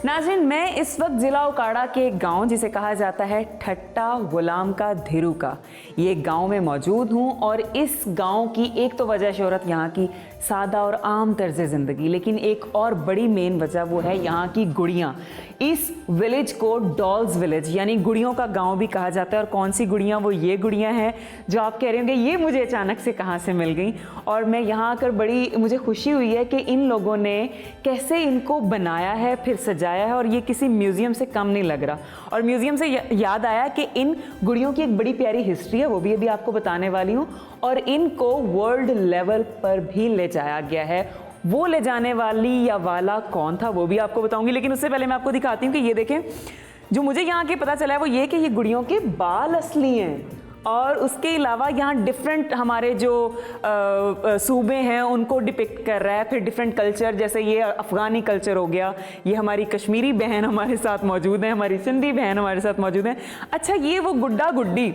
नाज़रीन, मैं इस वक्त ज़िला उकाड़ा के एक गांव जिसे कहा जाता है ठट्टा गुलाम का धिरू का, ये गांव में मौजूद हूं। और इस गांव की एक तो वजह शोहरत यहाँ की सादा और आम तर्ज ज़िंदगी, लेकिन एक और बड़ी मेन वजह वो है यहाँ की गुड़ियाँ। इस विलेज को डॉल्स विलेज यानी गुड़ियों का गांव भी कहा जाता है। और कौन सी गुड़ियाँ? वो ये गुड़ियाँ हैं जो आप कह रहे होंगे ये मुझे अचानक से कहाँ से मिल गई। और मैं यहाँ आकर बड़ी मुझे खुशी हुई है कि इन लोगों ने कैसे इनको बनाया है, फिर सजाया है, और ये किसी म्यूज़ियम से कम नहीं लग रहा। और म्यूज़ियम से याद आया कि इन गुड़ियों की एक बड़ी प्यारी हिस्ट्री है, वो भी अभी आपको बताने वाली हूँ। और इनको वर्ल्ड लेवल पर भी ले जाया गया है। वो ले जाने वाली या वाला कौन था वो भी आपको बताऊंगी, लेकिन उससे पहले मैं आपको दिखाती हूँ कि ये देखें, जो मुझे यहाँ के पता चला है वो ये कि ये गुड़ियों के बाल असली हैं। और उसके अलावा यहाँ डिफरेंट हमारे जो सूबे हैं उनको डिपिक्ट कर रहा है, फिर डिफरेंट कल्चर, जैसे ये अफ़गानी कल्चर हो गया, ये हमारी कश्मीरी बहन हमारे साथ मौजूद है, हमारी सिंधी बहन हमारे साथ मौजूद है। अच्छा, ये वो गुड्डा गुड्डी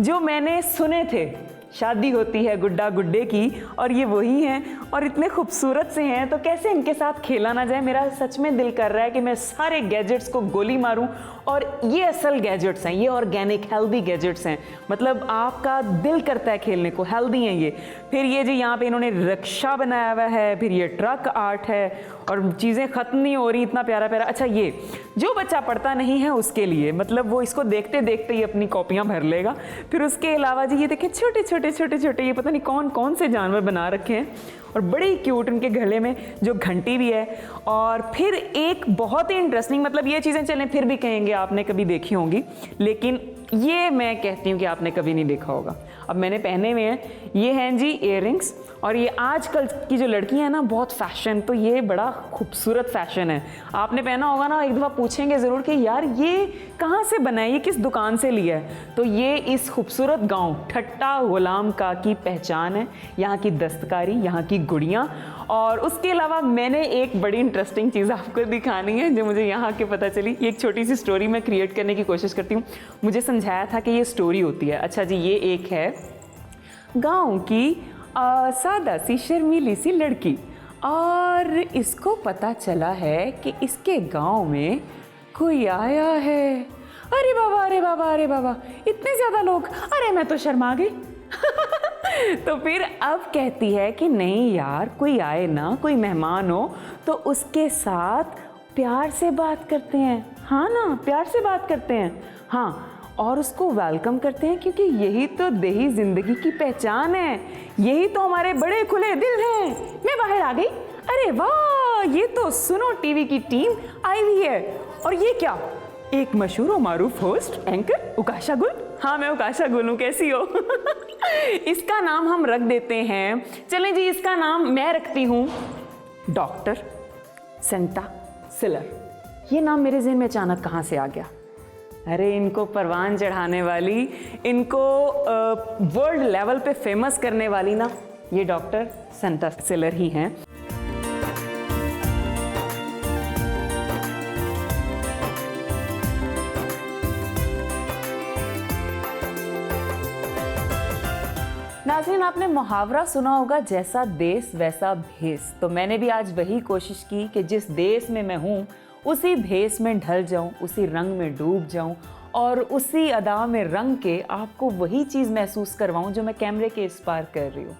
जो मैंने सुने थे शादी होती है गुड्डा गुड्डे की, और ये वही हैं और इतने खूबसूरत से हैं, तो कैसे इनके साथ खेला ना जाए। मेरा सच में दिल कर रहा है कि मैं सारे गैजेट्स को गोली मारूं। और ये असल गैजेट्स हैं, ये ऑर्गेनिक हेल्दी गैजेट्स हैं, मतलब आपका दिल करता है खेलने को, हेल्दी हैं ये। फिर ये जो यहाँ पे इन्होंने रिक्शा बनाया हुआ है, फिर ये ट्रक आर्ट है, और चीज़ें ख़त्म नहीं हो रही, इतना प्यारा प्यारा। अच्छा, ये जो बच्चा पढ़ता नहीं है उसके लिए, मतलब वो इसको देखते देखते ही अपनी कॉपियाँ भर लेगा। फिर उसके अलावा जी ये देखें छोटे छोटे छोटे छोटे, ये पता नहीं कौन कौन से जानवर बना रखे हैं, और बड़े क्यूट, उनके गले में जो घंटी भी है। और फिर एक बहुत ही इंटरेस्टिंग, मतलब ये चीज़ें चलें फिर भी कहेंगे आपने कभी देखी होंगी, लेकिन ये मैं कहती हूँ कि आपने कभी नहीं देखा होगा। अब मैंने पहने हुए हैं, ये हैं जी इयररिंग्स। और ये आजकल की जो लड़कियां हैं ना, बहुत फैशन, तो ये बड़ा खूबसूरत फैशन है। आपने पहना होगा ना, एक दफ़ा पूछेंगे ज़रूर कि यार ये कहाँ से बना है, ये किस दुकान से लिया है। तो ये इस खूबसूरत गांव ठट्टा गुलाम का की पहचान है, यहाँ की दस्तकारी, यहाँ की गुड़ियाँ। और उसके अलावा मैंने एक बड़ी इंटरेस्टिंग चीज़ आपको दिखानी है जो मुझे यहाँ के पता चली। एक छोटी सी स्टोरी मैं क्रिएट करने की कोशिश करती हूँ। मुझे समझाया था कि ये स्टोरी होती है। अच्छा जी, ये एक है गांव की सादा सी शर्मीली सी लड़की, और इसको पता चला है कि इसके गांव में कोई आया है। अरे बाबा, अरे बाबा, अरे बाबा, इतने ज़्यादा लोग, अरे मैं तो शर्मा गई। तो फिर अब कहती है कि नहीं यार, कोई आए ना, कोई मेहमान हो तो उसके साथ प्यार से बात करते हैं, हाँ ना, प्यार से बात करते हैं, हाँ, और उसको वेलकम करते हैं, क्योंकि यही तो देही जिंदगी की पहचान है, यही तो हमारे बड़े खुले दिल हैं। मैं बाहर आ गई, अरे वाह, ये तो सुनो टीवी की टीम आई हुई है। और ये क्या, एक मशहूर और मारूफ होस्ट एंकर उकाशा गुल। हाँ, मैं उकाशा गुल हूँ, कैसी हो? इसका नाम हम रख देते हैं, चलें जी, इसका नाम मैं रखती हूँ डॉक्टर सेंटा सिलर। ये नाम मेरे ज़हन में अचानक कहाँ से आ गया? अरे इनको परवान चढ़ाने वाली, इनको वर्ल्ड लेवल पे फेमस करने वाली ना, ये डॉक्टर सेंटा सिलर ही हैं। नाज़रीन, आपने मुहावरा सुना होगा, जैसा देश वैसा भेस। तो मैंने भी आज वही कोशिश की कि जिस देश में मैं हूँ उसी भेस में ढल जाऊँ, उसी रंग में डूब जाऊँ, और उसी अदा में रंग के आपको वही चीज़ महसूस करवाऊँ जो मैं कैमरे के इस पार कर रही हूँ।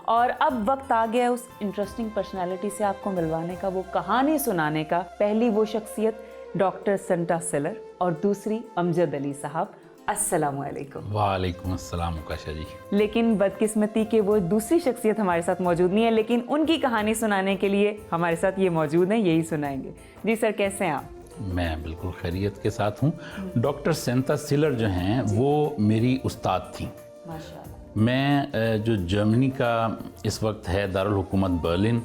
और अब वक्त आ गया उस इंटरेस्टिंग पर्सनैलिटी से आपको मिलवाने का, वो कहानी सुनाने का। पहली वो शख्सियत डॉक्टर सेंटा सिलर, और दूसरी अमजद अली साहब। अस्सलामुअलैकुम। वालेकुम अस्सलाम उकाशा जी। लेकिन बदकिस्मती के वो दूसरी शख्सियत हमारे साथ मौजूद नहीं है, लेकिन उनकी कहानी सुनाने के लिए हमारे साथ ये मौजूद हैं, यही सुनाएंगे। जी सर, कैसे हैं आप? मैं बिल्कुल खैरियत के साथ हूँ। डॉक्टर सेंटा सिलर जो हैं वो मेरी उस्ताद थी। माशाअल्लाह। मैं जो जर्मनी का इस वक्त है दारुल हुकूमत बर्लिन,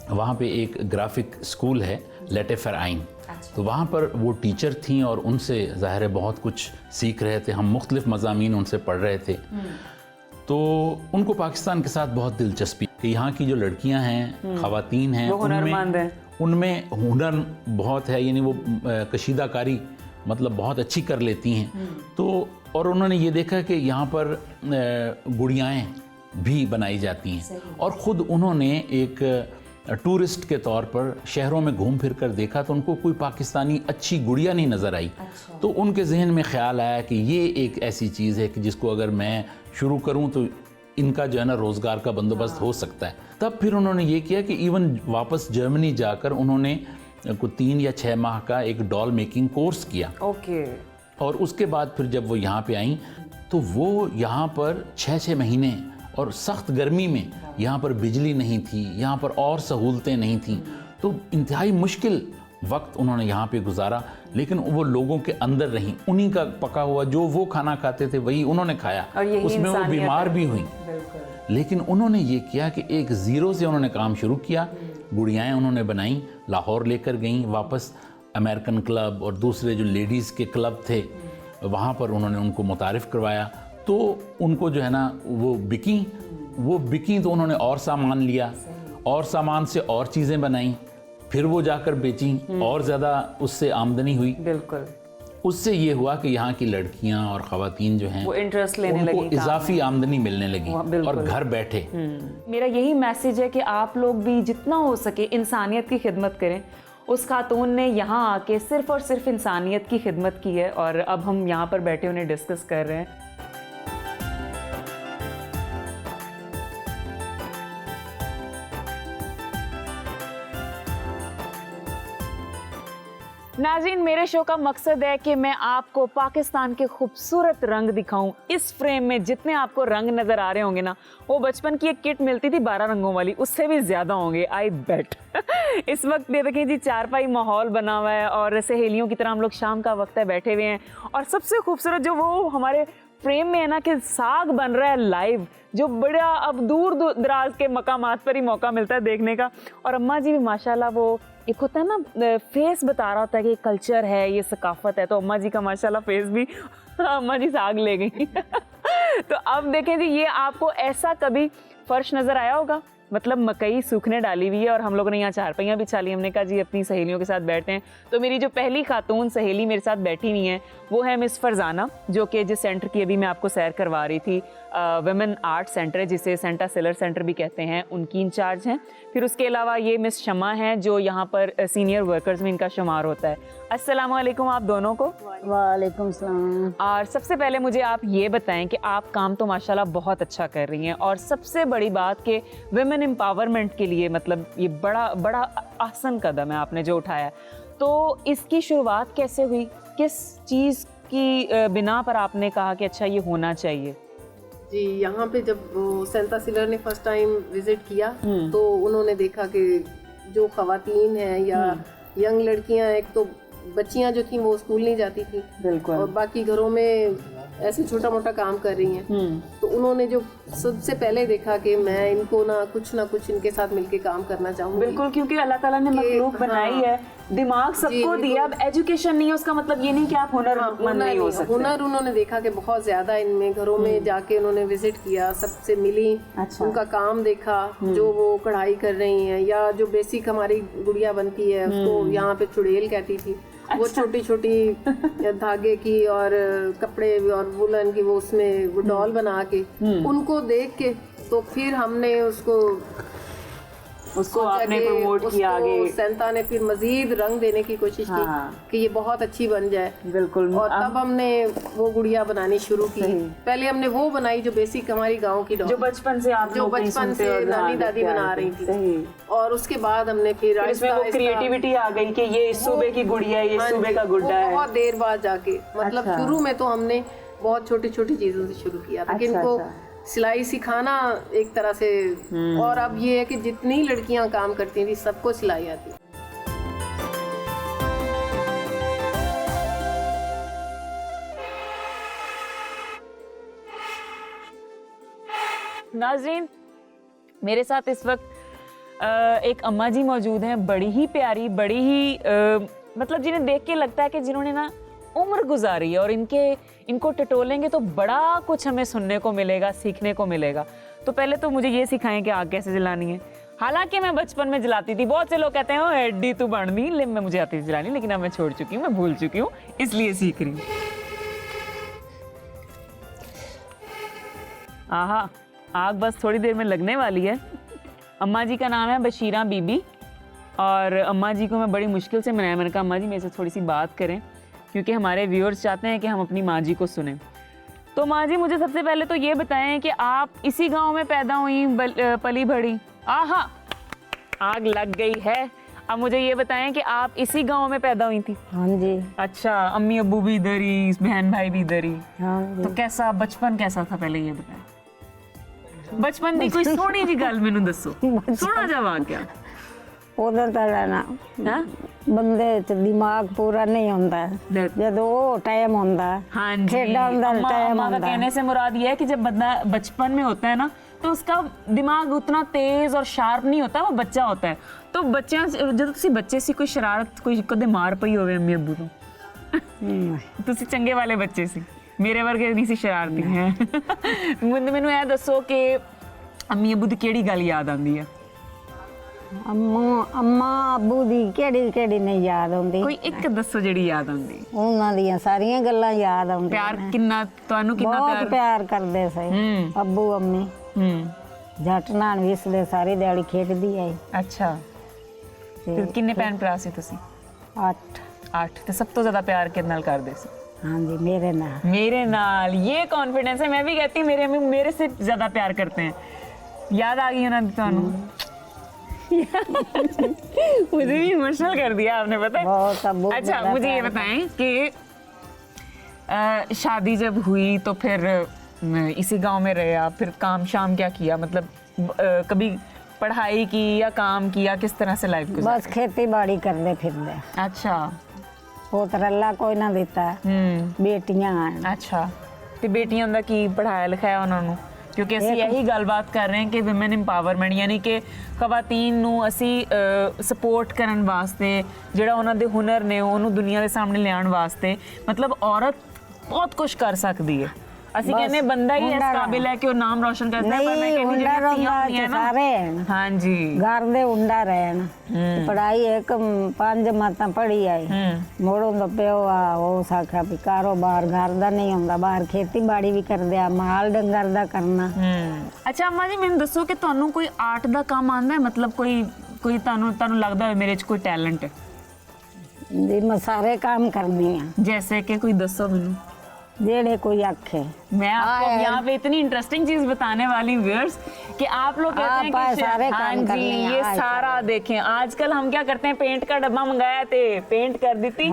वहाँ पे एक ग्राफिक स्कूल है लेटे फराइन, तो वहाँ पर वो टीचर थी और उनसे ज़ाहिर है बहुत कुछ सीख रहे थे। हम मुख्तलिफ मज़ामीन उनसे पढ़ रहे थे। तो उनको पाकिस्तान के साथ बहुत दिलचस्पी कि यहाँ की जो लड़कियाँ हैं, ख़वातीन हैं, उनमें हुनर बहुत है, यानी वो कशीदाकारी मतलब बहुत अच्छी कर लेती हैं। तो और उन्होंने ये देखा कि यहाँ पर गुड़ियाएँ भी बनाई जाती हैं, और ख़ुद उन्होंने एक टूरिस्ट के तौर पर शहरों में घूम फिर कर देखा तो उनको कोई पाकिस्तानी अच्छी गुड़िया नहीं नज़र आई। तो उनके जहन में ख्याल आया कि ये एक ऐसी चीज़ है कि जिसको अगर मैं शुरू करूं तो इनका जो है ना रोज़गार का बंदोबस्त हो सकता है। तब फिर उन्होंने ये किया कि इवन वापस जर्मनी जाकर उन्होंने कुछ 3 या 6 माह का एक डॉल मेकिंग कोर्स किया। ओके। और उसके बाद फिर जब वो यहाँ पे आई तो वो यहाँ पर 6-6 महीने और सख्त गर्मी में, यहाँ पर बिजली नहीं थी, यहाँ पर और सहूलतें नहीं थीं, तो इंतहाई मुश्किल वक्त उन्होंने यहाँ पे गुजारा, लेकिन वो लोगों के अंदर रहीं, उन्हीं का पका हुआ जो वो खाना खाते थे वही उन्होंने खाया, उसमें वो बीमार भी हुई, लेकिन उन्होंने ये किया कि एक ज़ीरो से उन्होंने काम शुरू किया। गुड़ियाएँ उन्होंने बनाई, लाहौर लेकर गईं, वापस अमेरिकन क्लब और दूसरे जो लेडीज़ के क्लब थे वहाँ पर उन्होंने उनको मुतारिफ़ करवाया, तो उनको जो है ना वो बिकी तो उन्होंने और सामान लिया, और सामान से और चीज़ें बनाई, फिर वो जाकर बेची, और ज़्यादा उससे आमदनी हुई। बिल्कुल। उससे ये हुआ कि यहाँ की लड़कियाँ और ख़वातीन जो हैं वो इंटरेस्ट लेने लगी, उनको इजाफी आमदनी मिलने लगी और घर बैठे। मेरा यही मैसेज है कि आप लोग भी जितना हो सके इंसानियत की खिदमत करें। उस खातून ने यहाँ आके सिर्फ और सिर्फ इंसानियत की खिदमत की है और अब हम यहाँ पर बैठे उन्हें डिस्कस कर रहे हैं। नाज़रीन, मेरे शो का मकसद है कि मैं आपको पाकिस्तान के खूबसूरत रंग दिखाऊं। इस फ्रेम में जितने आपको रंग नज़र आ रहे होंगे ना, वो बचपन की एक किट मिलती थी 12 रंगों वाली, उससे भी ज़्यादा होंगे, आई बेट। इस वक्त ये देखें जी, चारपाई माहौल बना हुआ है और सहेलियों की तरह हम लोग शाम का वक्त है बैठे हुए हैं, और सबसे खूबसूरत जो वो हमारे फ्रेम में है ना कि साग बन रहा है लाइव, जो बड़ा अब दूर दराज के मकामात पर ही मौका मिलता है देखने का। और अम्मा जी भी माशाल्लाह, वो एक होता है ना फेस बता रहा होता है कि कल्चर है, ये सकाफत है, तो अम्मा जी का माशाल्लाह फेस भी अम्मा जी साग ले गई। तो अब देखें जी, ये आपको ऐसा कभी फर्श नज़र आया होगा, मतलब मकई सूखने डाली हुई है और हम लोगों ने यहाँ चारपाइयाँ बिछा ली। हमने कहा जी अपनी सहेलियों के साथ बैठते हैं, तो मेरी जो पहली खातून सहेली मेरे साथ बैठी हुई हैं वो है मिस फरजाना, जो कि जिस सेंटर की अभी मैं आपको सैर करवा रही थी, वुमेन आर्ट सेंटर जिसे सेंटा सिलर सेंटर भी कहते हैं, उनकी इंचार्ज हैं। फिर उसके अलावा ये मिस शमा हैं जो यहाँ पर सीनियर वर्कर्स में इनका शुमार होता है। अस्सलाम वालेकुम आप दोनों को। वालेकुम सलाम। और सबसे पहले मुझे आप ये बताएं कि आप काम तो माशाल्लाह बहुत अच्छा कर रही हैं, और सबसे बड़ी बात कि वुमेन एम्पावरमेंट के लिए मतलब ये बड़ा आसान कदम है आपने जो उठाया है। तो इसकी शुरुआत कैसे हुई, किस चीज़ की बिना पर आपने कहा कि अच्छा ये होना चाहिए? जी, यहाँ पे जब सेंटा सिलर ने फर्स्ट टाइम विजिट किया तो उन्होंने देखा कि जो ख़वातीन हैं या यंग लड़कियाँ, एक तो बच्चियाँ जो थी वो स्कूल नहीं जाती थी, बिल्कुल, और बाकी घरों में ऐसे छोटा मोटा काम कर रही हैं, तो उन्होंने जो सबसे पहले देखा कि मैं इनको ना कुछ इनके साथ मिलके काम करना चाहूँगी। बिल्कुल, क्योंकि अल्लाह ताला ने मखलूक बनाई है, दिमाग सबको दिया, अब एजुकेशन नहीं है उसका मतलब ये नहीं कि आप हुनरमंद नहीं हो सकते। हुनर उन्होंने देखा कि बहुत ज्यादा इनमें, घरों में जाके उन्होंने विजिट किया, सबसे मिली, अच्छा। उनका काम देखा, जो वो कढ़ाई कर रही हैं या जो बेसिक हमारी गुड़िया बनती है उसको यहाँ पे चुड़ैल कहती थी, वो छोटी छोटी धागे की और कपड़े और वुलन की वो उसमें वो डॉल बना के उनको देख के तो फिर हमने उसको आपने प्रमोट किया आगे। सेंटा ने फिर मजीद रंग देने की कोशिश की कि ये बहुत अच्छी बन जाए। बिल्कुल। और तब हमने वो गुड़िया बनानी शुरू की। पहले हमने वो बनाई जो बेसिक हमारी गांव की डॉल, जो बचपन से आप जो बचपन से नानी दादी बना रही थी, और उसके बाद हमने फिर क्रिएटिविटी आ गई कि ये इस सूबे की गुड़िया है, ये सूबे का गुड्डा है। बहुत देर बाद जाके, मतलब शुरू में तो हमने बहुत छोटी छोटी चीजों से शुरू किया था कि इनको सिलाई सिखाना एक तरह से, और अब ये है कि जितनी लड़कियां काम करती थी सबको सिलाई आती। नाज़रीन, मेरे साथ इस वक्त एक अम्मा जी मौजूद हैं, बड़ी ही प्यारी, बड़ी ही मतलब जिन्हें देख के लगता है कि जिन्होंने ना उम्र गुजारी है, और इनको टटोलेंगे तो बड़ा कुछ हमें सुनने को मिलेगा, सीखने को मिलेगा। तो पहले तो मुझे ये सिखाएं कि आग कैसे जलानी है। हालांकि मैं बचपन में जलाती थी, बहुत से लोग कहते हैं एड्डी तू बढ़नी, मैं मुझे आती थी जलानी, लेकिन अब मैं छोड़ चुकी हूँ, मैं भूल चुकी हूँ, इसलिए सीख रही हूँ। आहा, आग बस थोड़ी देर में लगने वाली है। अम्मा जी का नाम है बशीरा बीबी और अम्मा जी को मैं बड़ी मुश्किल से मनाया। मैंने कहा अम्मा जी मेरे से थोड़ी सी बात करें क्योंकि हमारे व्यूअर्स चाहते हैं कि हम अपनी माँ जी को सुने। तो माँ जी मुझे सबसे पहले तो ये बताएं कि आप इसी गांव में पैदा हुई, पली बढ़ी? आहा, आग लग गई है। अब मुझे ये बताएं कि आप इसी गांव में पैदा हुई थी? हाँ जी। अच्छा, अम्मी अब्बू भी इधर ही, बहन भाई भी इधर ही? हाँ जी। तो कैसा बचपन कैसा था पहले ये बताएं। बचपन ਦੀ ਕੋਈ ਸੋਹਣੀ ਜੀ ਗੱਲ ਮੈਨੂੰ ਦੱਸੋ, ਸੋਹਣਾ ਜਿਹਾ ਵਾਕਿਆ। ਉਦੋਂ ਤਾਂ ਰਹਿਣਾ ਹਾਂ ਬੰਦੇ ਚ ਦਿਮਾਗ ਪੂਰਾ नहीं ਹੁੰਦਾ ਜਦੋਂ ਉਹ टाइम ਹੁੰਦਾ। हाँ जी, खेलने का टाइम अम्मा का होता है। कहने से मुराद ये है कि जब बंदा बचपन में होता है ना तो उसका दिमाग उतना तेज और शार्प नहीं होता, वो बच्चा होता है। तो बच्चों ਜਦੋਂ ਤੁਸੀਂ ਬੱਚੇ ਸੀ ਕੋਈ ਸ਼ਰਾਰਤ ਕੋਈ ਕਦੇ ਮਾਰ ਪਈ ਹੋਵੇ ਅੰਮੀ ਅੱਬੂ ਤੋਂ? ਤੁਸੀਂ ਚੰਗੇ ਵਾਲੇ ਬੱਚੇ ਸੀ, ਮੇਰੇ ਵਰਗੇ ਨਹੀਂ ਸੀ ਸ਼ਰਾਰਤੀ ਹੈ। ਮੈਨੂੰ ਇਹ ਦੱਸੋ ਕਿ ਅੰਮੀ ਅੱਬੂ ਦੀ ਕਿਹੜੀ ਗੱਲ ਯਾਦ ਆਉਂਦੀ ਹੈ? ਅੰਮਾ ਅੱਬੂ ਦੀ ਕਿਹੜੀ ਨਹੀਂ ਯਾਦ ਆਉਂਦੀ? ਕੋਈ ਇੱਕ ਦੱਸੋ ਜਿਹੜੀ ਯਾਦ ਆਉਂਦੀ। ਉਹਨਾਂ ਦੀਆਂ ਸਾਰੀਆਂ ਗੱਲਾਂ ਯਾਦ ਆਉਂਦੀਆਂ। ਪਿਆਰ ਕਿੰਨਾ, ਤੁਹਾਨੂੰ ਕਿੰਨਾ ਬਹੁਤ ਪਿਆਰ ਕਰਦੇ ਸੀ ਅੱਬੂ ਅੰਮੀ। ਜੱਟ ਨਾਲ ਵਿਸਦੇ ਸਾਰੀ ਦਿਹਾੜੀ ਖੇਡਦੀ ਆਈ। ਅੱਛਾ, ਤੇ ਕਿੰਨੇ ਭੈਣ ਭਰਾ ਸੀ ਤੁਸੀਂ? 8। ਤੇ ਸਭ ਤੋਂ ਜ਼ਿਆਦਾ ਪਿਆਰ ਕਿਹਦੇ ਨਾਲ ਕਰਦੇ ਸੀ? हाँ जी, मेरे नाल। ये कॉन्फिडेंस है, मैं भी कहती हूँ मेरे अम्मी मेरे से ज्यादा प्यार करते हैं। याद आ गई ना ਤੁਹਾਨੂੰ? मुझे भी इमोशनल कर दिया आपने, पता है? बहुत अब्बू। अच्छा, मुझे ये बताएं कि शादी जब हुई तो फिर इसी गांव में रहे आप, फिर काम शाम क्या किया, मतलब कभी पढ़ाई की या काम किया, किस तरह से लाइफ गुजारी? बस खेती बाड़ी करते फिरते। अच्छा, ਉਹ ਤਰੱਲਾ ਕੋਈ ਨਾ ਦਿੱਤਾ। ਬੇਟੀਆਂ ਅੱਛਾ, ਤੇ ਬੇਟੀਆਂ ਦਾ ਕੀ ਪੜਾਇਆ ਲਿਖਾਇਆ ਉਹਨਾਂ ਨੂੰ? ਕਿਉਂਕਿ ਅਸੀਂ ਇਹੀ ਗੱਲਬਾਤ ਕਰ ਰਹੇ ਹਾਂ ਕਿ ਵਿਮਨ ਇੰਪਾਵਰਮੈਂਟ, ਯਾਨੀ ਕਿ ਖਵਾਤੀਨ ਨੂੰ ਅਸੀਂ ਸਪੋਰਟ ਕਰਨ ਵਾਸਤੇ, ਜਿਹੜਾ ਉਹਨਾਂ ਦੇ ਹੁਨਰ ਨੇ ਉਹਨੂੰ ਦੁਨੀਆ ਦੇ ਸਾਹਮਣੇ ਲਿਆਉਣ ਵਾਸਤੇ, ਮਤਲਬ ਔਰਤ ਬਹੁਤ ਕੁਝ ਕਰ ਸਕਦੀ ਹੈ। ਅਸੀਂ ਕਹਿੰਦੇ ਬੰਦਾ ਹੀ ਇਸ ਕਾਬਿਲ ਹੈ ਕਿ ਉਹ ਨਾਮ ਰੋਸ਼ਨ ਕਰਦਾ ਹੈ, ਪਰ ਮੈਂ ਕਹਿੰਦੀ ਜਿਹੜੀਆਂ ਧੀਆਂ ਹੁੰਦੀਆਂ ਨਾ ਸਾਰੇ ਹਾਂਜੀ ਘਰ ਦੇ ਹੁੰਡਾ ਰਹਿਣ। ਪੜਾਈ ਇੱਕ 5 ਮਾਤਾਂ ਪੜ੍ਹੀ ਆਈ, ਮੋੜੋਂ ਦਾ ਪਿਓ ਆ ਉਹ ਸਾਖਿਆ ਵੀ ਕਾਰੋਬਾਰ ਘਰ ਦਾ ਨਹੀਂ ਹੁੰਦਾ, ਬਾਹਰ ਖੇਤੀਬਾੜੀ ਵੀ ਕਰਦੇ ਆ, ਮਾਲ ਡੰਗਰ ਦਾ ਕਰਨਾ। ਅੱਛਾ ਅੰਮਾ ਜੀ, ਮੈਨੂੰ ਦੱਸੋ ਕਿ ਤੁਹਾਨੂੰ ਕੋਈ ਆਰਟ ਦਾ ਕੰਮ ਆਉਂਦਾ ਹੈ? ਮਤਲਬ ਕੋਈ ਤੁਹਾਨੂੰ ਲੱਗਦਾ ਹੋਵੇ ਮੇਰੇ 'ਚ ਕੋਈ ਟੈਲੈਂਟ ਹੈ? ਜੀ ਮੈਂ ਸਾਰੇ ਕੰਮ ਕਰਦੀ ਆ। जैसे कि कोई दसो मैनू, जेड़े कोई आखे। मैं आपको यहाँ पे इतनी इंटरेस्टिंग चीज बताने वाली व्यूअर्स कि आप लोग कहते हैं कि सारे हाँ काम कर जी, लें, ये सारा देखें। आजकल हम क्या करते हैं, पेंट का डब्बा मंगाया थे, पेंट कर दी थी।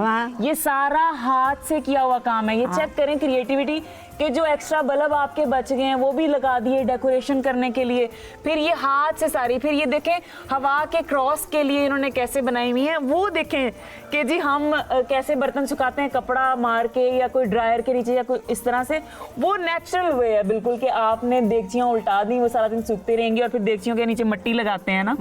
ये सारा हाथ से किया हुआ काम है। ये चेक करें क्रिएटिविटी कि जो एक्स्ट्रा बल्ब आपके बच गए हैं वो भी लगा दिए डेकोरेशन करने के लिए। फिर ये हाथ से सारी, फिर ये देखें हवा के क्रॉस के लिए इन्होंने कैसे बनाई हुई है। वो देखें कि जी हम कैसे बर्तन सुखाते हैं कपड़ा मार के या कोई ड्रायर के नीचे या कोई इस तरह से। वो नेचुरल वे है बिल्कुल कि आपने देगचियाँ उल्टा दी, वो सारा दिन सूखती रहेंगी और फिर देगचियों के नीचे मिट्टी लगाते हैं ना।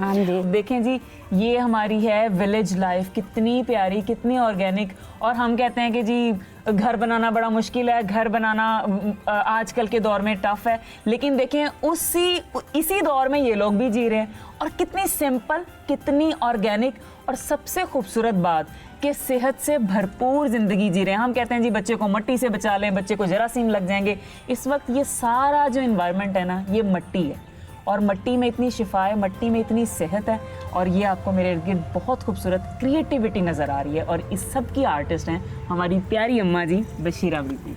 देखें जी, ये हमारी है विलेज लाइफ, कितनी प्यारी, कितनी ऑर्गेनिक। और हम कहते हैं कि जी घर बनाना बड़ा मुश्किल है, घर बनाना आजकल के दौर में टफ है, लेकिन देखें इसी दौर में ये लोग भी जी रहे हैं। और कितनी सिंपल, कितनी ऑर्गेनिक, और सबसे खूबसूरत बात कि सेहत से भरपूर ज़िंदगी जी रहे हैं। हम कहते हैं जी बच्चे को मट्टी से बचा लें, बच्चे को जरासीम लग जाएंगे। इस वक्त ये सारा जो इन्वायरमेंट है ना, ये मट्टी है, और मट्टी में इतनी शिफा है, मट्टी में इतनी सेहत है। और ये आपको मेरे इर्द गिर्द बहुत खूबसूरत क्रिएटिविटी नज़र आ रही है। और इस सब की आर्टिस्ट हैं हमारी प्यारी अम्मा जी बशीरा बीबी।